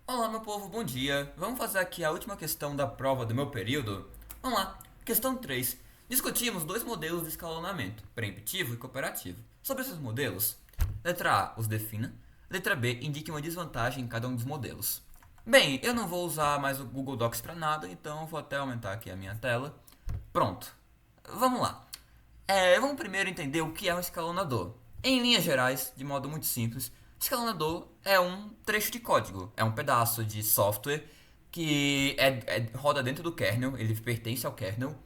Olá, meu povo, bom dia. Vamos fazer aqui a última questão da prova do meu período? Vamos lá. Questão 3. Discutimos dois modelos de escalonamento, preemptivo e cooperativo. Sobre esses modelos, letra A, os defina. Letra B, indique uma desvantagem em cada um dos modelos. Bem, eu não vou usar mais o Google Docs para nada, então vou até aumentar aqui a minha tela. Pronto. Vamos lá. Vamos primeiro entender o que é um escalonador. Em linhas gerais, de modo muito simples, escalonador é um trecho de código, é um pedaço de software que roda dentro do kernel, ele pertence ao kernel,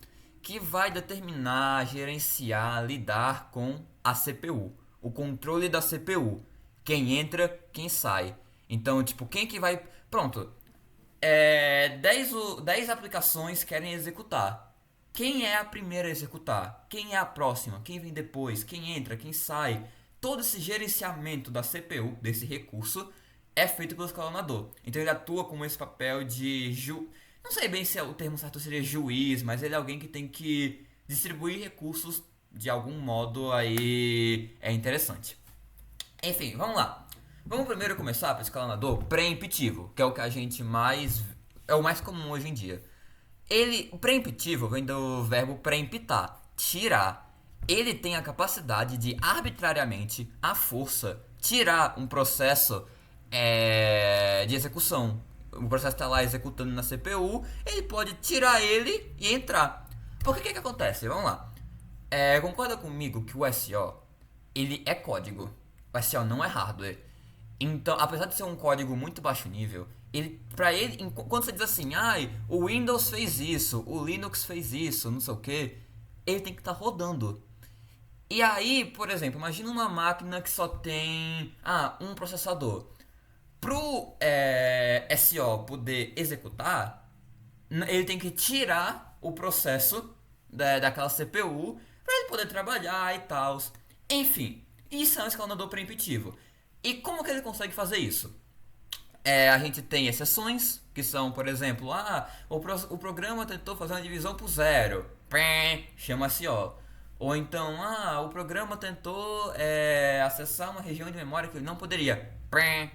que vai determinar, gerenciar, lidar com a CPU, o controle da CPU, quem entra, quem sai. Então, tipo, quem que vai. Pronto, 10 aplicações querem executar. Quem é a primeira a executar? Quem é a próxima? Quem vem depois? Quem entra? Quem sai? Todo esse gerenciamento da CPU, desse recurso, é feito pelo escalonador. Então ele atua como esse papel de não sei bem se o termo certo seria juiz, mas ele é alguém que tem que distribuir recursos de algum modo aí é interessante. Enfim, vamos lá. Vamos primeiro começar pelo escalonador preemptivo, que é o que a gente mais é o mais comum hoje em dia. O preemptivo vem do verbo preemptar, tirar. Ele tem a capacidade de arbitrariamente, à força, tirar um processo de execução. O processo está lá executando na CPU, ele pode tirar ele e entrar. Porque o que acontece? Vamos lá. Concorda comigo que o SO ele é código. O SO não é hardware. Então, apesar de ser um código muito baixo nível, quando você diz assim, o Windows fez isso, o Linux fez isso, não sei o que, ele tem que estar rodando. E aí, por exemplo, imagina uma máquina que só tem um processador. Pro SO poder executar, ele tem que tirar o processo daquela CPU para ele poder trabalhar e tal. Enfim, isso é um escalonador preemptivo. E como que ele consegue fazer isso? A gente tem exceções, que são, por exemplo, o programa tentou fazer uma divisão por zero, chama-se O. Ou então, o programa tentou acessar uma região de memória que ele não poderia,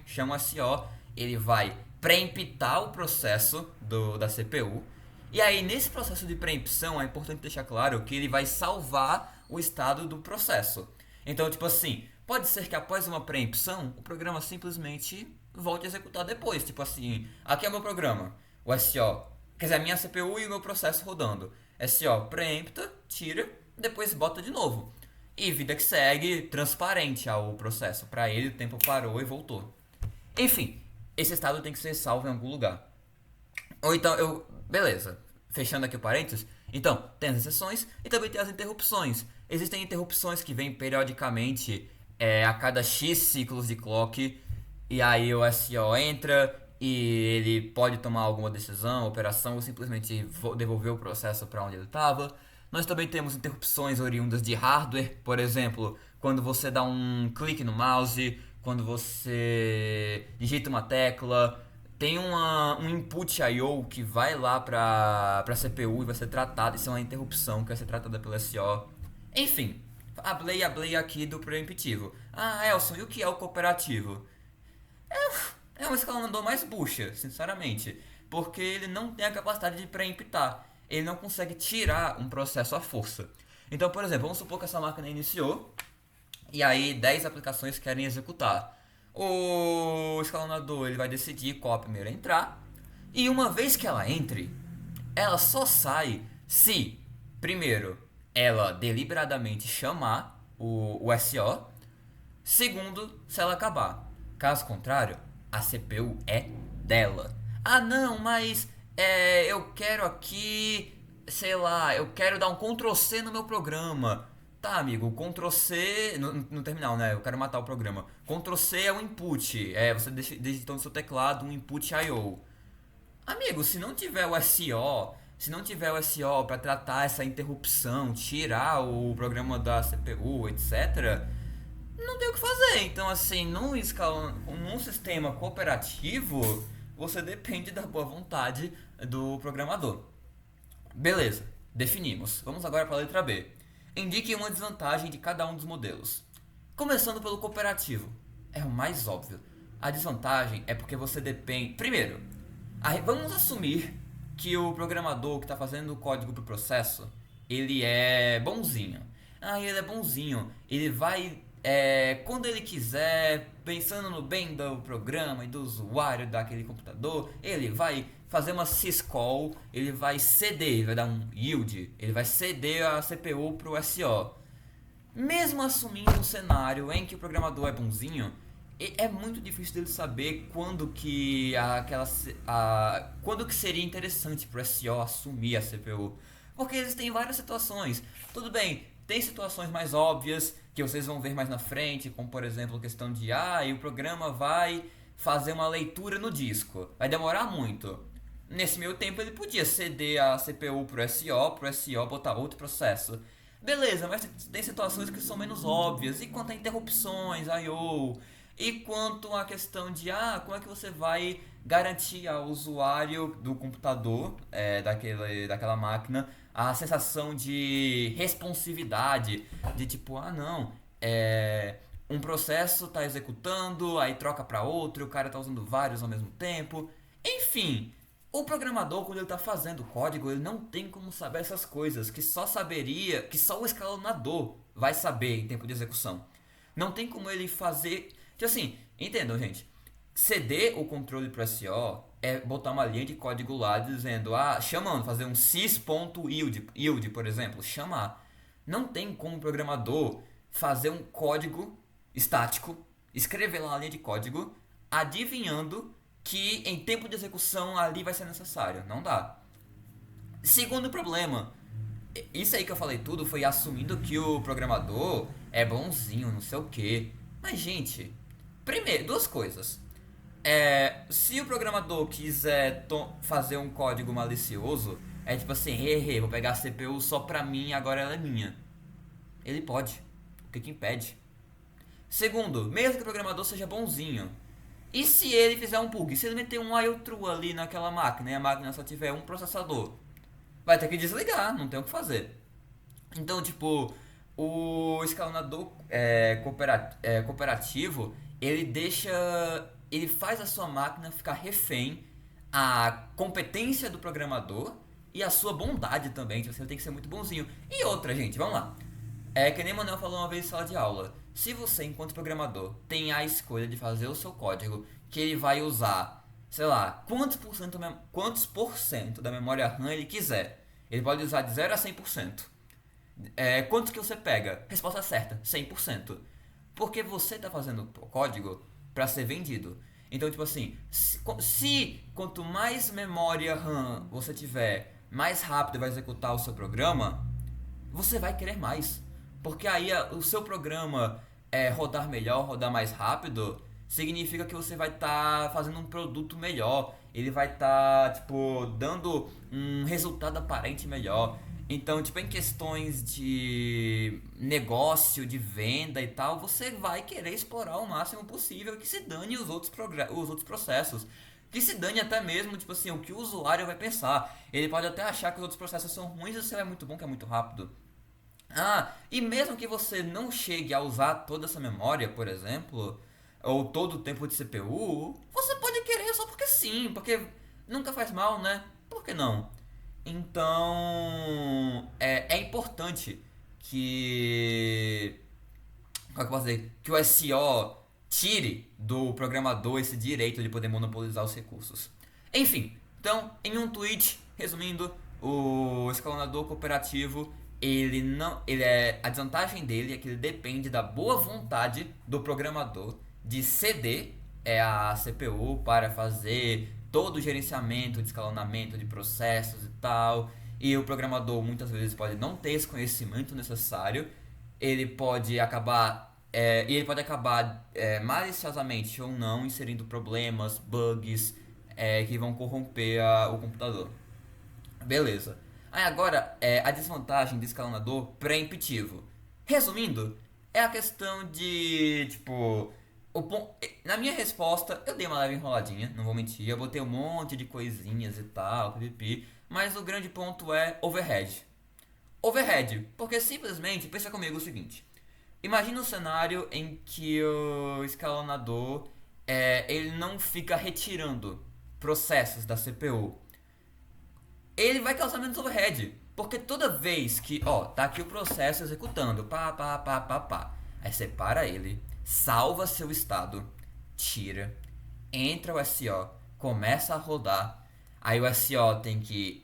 chama-se O. Ele vai preemptar o processo da CPU. E aí, nesse processo de preempção, é importante deixar claro que ele vai salvar o estado do processo. Então, tipo assim, pode ser que após uma preempção, o programa simplesmente volte a executar depois. Tipo assim, aqui é o meu programa, o SO. Quer dizer, a minha CPU e o meu processo rodando. SO preempta, tira, depois bota de novo. E vida que segue, transparente ao processo. Para ele, o tempo parou e voltou. Enfim, esse estado tem que ser salvo em algum lugar. Ou então, beleza, fechando aqui o parênteses. Então, tem as exceções e também tem as interrupções. Existem interrupções que vêm periodicamente a cada X ciclos de clock. E aí o SO entra e ele pode tomar alguma decisão, operação ou simplesmente devolver o processo para onde ele estava. Nós também temos interrupções oriundas de hardware, por exemplo, quando você dá um clique no mouse, quando você digita uma tecla, tem um input I/O que vai lá para a CPU e vai ser tratado. Isso é uma interrupção que vai ser tratada pelo SO. Enfim, hablei aqui do preemptivo. Elson, e o que é o cooperativo? É um escalonador mais bucha, sinceramente, porque ele não tem a capacidade de preemptar. Ele não consegue tirar um processo à força. Então, por exemplo, vamos supor que essa máquina iniciou e aí 10 aplicações querem executar. O escalonador ele vai decidir qual a primeira a entrar. E uma vez que ela entre, ela só sai se, primeiro, ela deliberadamente chamar o SO. Segundo, se ela acabar. Caso contrário, a CPU é dela. Não, mas eu quero aqui, sei lá, eu quero dar um Ctrl C no meu programa. Tá, amigo, Ctrl C no terminal, né? Eu quero matar o programa. Ctrl C é o input, você digitou no seu teclado um input I/O. Amigo, se não tiver o SO para tratar essa interrupção, tirar o programa da CPU, etc, não tem o que fazer. Então, assim, num sistema cooperativo, você depende da boa vontade do programador. Beleza, definimos. Vamos agora para a letra B. Indique uma desvantagem de cada um dos modelos. Começando pelo cooperativo. É o mais óbvio. A desvantagem é porque você depende. Primeiro, vamos assumir que o programador que está fazendo o código pro processo, ele é bonzinho. Ele é bonzinho. Ele vai, quando ele quiser, pensando no bem do programa e do usuário daquele computador, ele vai fazer uma syscall, ele vai ceder, ele vai dar um yield, ele vai ceder a CPU pro SO. Mesmo assumindo um cenário em que o programador é bonzinho, é muito difícil dele saber quando que seria interessante para o SO assumir a CPU. Porque existem várias situações. Tudo bem, tem situações mais óbvias que vocês vão ver mais na frente, como por exemplo a questão de e o programa vai fazer uma leitura no disco. Vai demorar muito. Nesse meio tempo ele podia ceder a CPU pro SO botar outro processo. Beleza, mas tem situações que são menos óbvias. E quanto a interrupções, I/O, e quanto à questão de como é que você vai garantir ao usuário do computador, daquela máquina, a sensação de responsividade, de tipo, não, um processo está executando, aí troca para outro, o cara está usando vários ao mesmo tempo. Enfim, o programador, quando ele está fazendo código, ele não tem como saber essas coisas, que só o escalonador vai saber em tempo de execução. Não tem como ele fazer. Tipo assim, entendam, gente. Ceder o controle para SO é botar uma linha de código lá dizendo, chamando, fazer um sys.yield, por exemplo, chamar. Não tem como o programador fazer um código estático, escrever lá uma linha de código, adivinhando que em tempo de execução ali vai ser necessário. Não dá. Segundo problema, isso aí que eu falei tudo foi assumindo que o programador é bonzinho, não sei o que. Mas, gente, primeiro, duas coisas. Se o programador quiser fazer um código malicioso, é tipo assim, vou pegar a CPU só pra mim, agora ela é minha. Ele pode. O que impede? Segundo, mesmo que o programador seja bonzinho, e se ele fizer um bug? Se ele meter um I/O true ali naquela máquina e a máquina só tiver um processador, vai ter que desligar, não tem o que fazer. Então, tipo, o escalonador cooperativo, ele faz a sua máquina ficar refém à competência do programador e à sua bondade também, então você tem que ser muito bonzinho. E outra, gente, vamos lá. Que nem o Manuel falou uma vez em sala de aula. Se você, enquanto programador, tem a escolha de fazer o seu código, que ele vai usar, sei lá, quantos por cento da memória RAM ele quiser. Ele pode usar de 0 a 100%. Quanto que você pega? Resposta certa, 100%. Porque você está fazendo o código para ser vendido. Então, tipo assim, se quanto mais memória RAM você tiver, mais rápido vai executar o seu programa, você vai querer mais. Porque aí o seu programa rodar melhor, rodar mais rápido, significa que você vai estar fazendo um produto melhor. Ele vai estar, tipo, dando um resultado aparente melhor. Então, tipo, em questões de negócio, de venda e tal, você vai querer explorar o máximo possível que se dane os outros processos. Que se dane até mesmo, tipo assim, o que o usuário vai pensar. Ele pode até achar que os outros processos são ruins e o seu é muito bom, que é muito rápido. E mesmo que você não chegue a usar toda essa memória, por exemplo, ou todo o tempo de CPU, você pode querer só porque sim, porque nunca faz mal, né? Por que não? Então, é importante que, como é que eu posso dizer, que o SO tire do programador esse direito de poder monopolizar os recursos. Enfim, então, em um tweet, resumindo, o escalonador cooperativo, a desvantagem dele é que ele depende da boa vontade do programador de ceder a CPU para fazer todo o gerenciamento de escalonamento de processos e tal. E o programador muitas vezes pode não ter esse conhecimento necessário. Ele pode acabar maliciosamente ou não inserindo problemas, bugs que vão corromper o computador. Beleza. Aí agora, a desvantagem do escalonador pré-emptivo. Resumindo, é a questão de, tipo, na minha resposta, eu dei uma leve enroladinha, não vou mentir, eu botei um monte de coisinhas e tal, pipipi, mas o grande ponto é overhead. Overhead, porque simplesmente, pensa comigo o seguinte, imagina um cenário em que o escalonador, ele não fica retirando processos da CPU, ele vai causar menos overhead. Porque toda vez que, tá aqui o processo executando, pá. Aí você para ele, salva seu estado, tira, entra o SO, começa a rodar. Aí o SO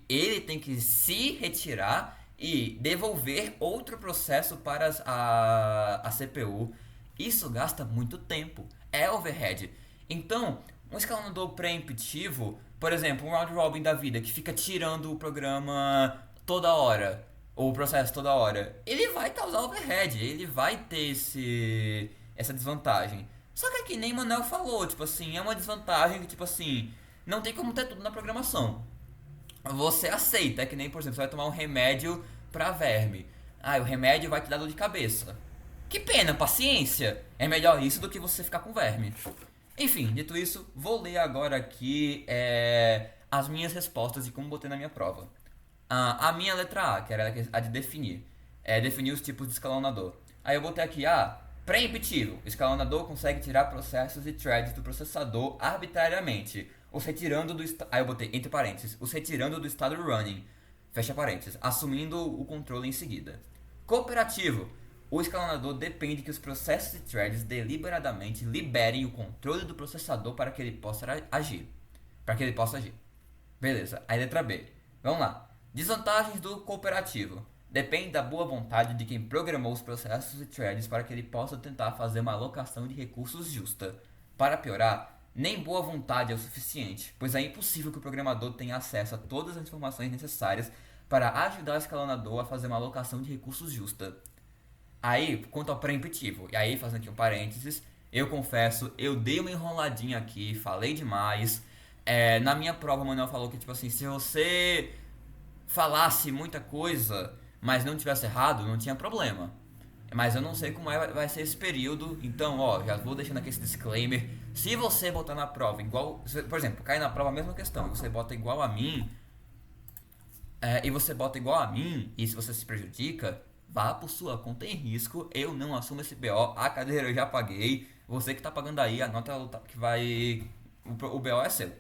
ele tem que se retirar e devolver outro processo para a CPU. Isso gasta muito tempo, é overhead. Então, um escalonador preemptivo, por exemplo, um round robin da vida que fica tirando o programa toda hora, ou o processo toda hora, ele vai causar overhead, ele vai ter essa desvantagem. Só que aqui nem Manuel falou, tipo assim, é uma desvantagem que, tipo assim, não tem como ter tudo na programação. Você aceita, é que nem, por exemplo, você vai tomar um remédio pra verme. Ah, o remédio vai te dar dor de cabeça. Que pena, paciência. É melhor isso do que você ficar com verme. Enfim, dito isso, vou ler agora aqui as minhas respostas de como botei na minha prova. A minha letra A, que era a de definir. Definir os tipos de escalonador. Aí eu botei aqui, preemptivo. O escalonador consegue tirar processos e threads do processador arbitrariamente. Os retirando do estado. Aí eu botei entre parênteses. Os retirando do estado running. Fecha parênteses. Assumindo o controle em seguida. Cooperativo. O escalonador depende que os processos e threads deliberadamente liberem o controle do processador para que ele possa agir. Beleza. Aí letra B. Vamos lá. Desvantagens do cooperativo. Depende da boa vontade de quem programou os processos e threads para que ele possa tentar fazer uma alocação de recursos justa. Para piorar, nem boa vontade é o suficiente, pois é impossível que o programador tenha acesso a todas as informações necessárias para ajudar o escalonador a fazer uma alocação de recursos justa. Aí, quanto ao preemptivo, e aí fazendo aqui um parênteses, eu confesso, eu dei uma enroladinha aqui, falei demais. Na minha prova, o Manuel falou que, tipo assim, se você falasse muita coisa, mas não tivesse errado, não tinha problema. Mas eu não sei como vai ser esse período, então, já vou deixando aqui esse disclaimer. Se você botar na prova igual, por exemplo, cai na prova a mesma questão, você bota igual a mim, e se você se prejudica, vá por sua conta em risco, eu não assumo esse BO, a cadeira eu já paguei, você que tá pagando aí, a nota que vai, o BO é seu.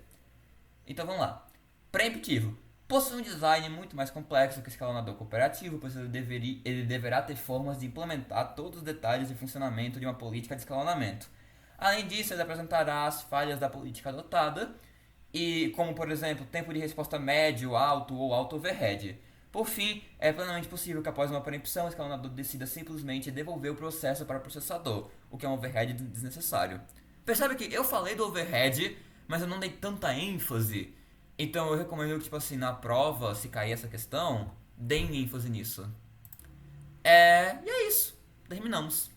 Então vamos lá. Preemptivo. Possui um design muito mais complexo que o escalonador cooperativo, pois ele deverá ter formas de implementar todos os detalhes de funcionamento de uma política de escalonamento. Além disso, ele apresentará as falhas da política adotada, como por exemplo, tempo de resposta médio, alto ou alto overhead. Por fim, é plenamente possível que após uma preempção, o escalonador decida simplesmente devolver o processo para o processador, o que é um overhead desnecessário. Percebe que eu falei do overhead, mas eu não dei tanta ênfase. Então eu recomendo que, tipo assim, na prova, se cair essa questão, deem ênfase nisso. E é isso. Terminamos.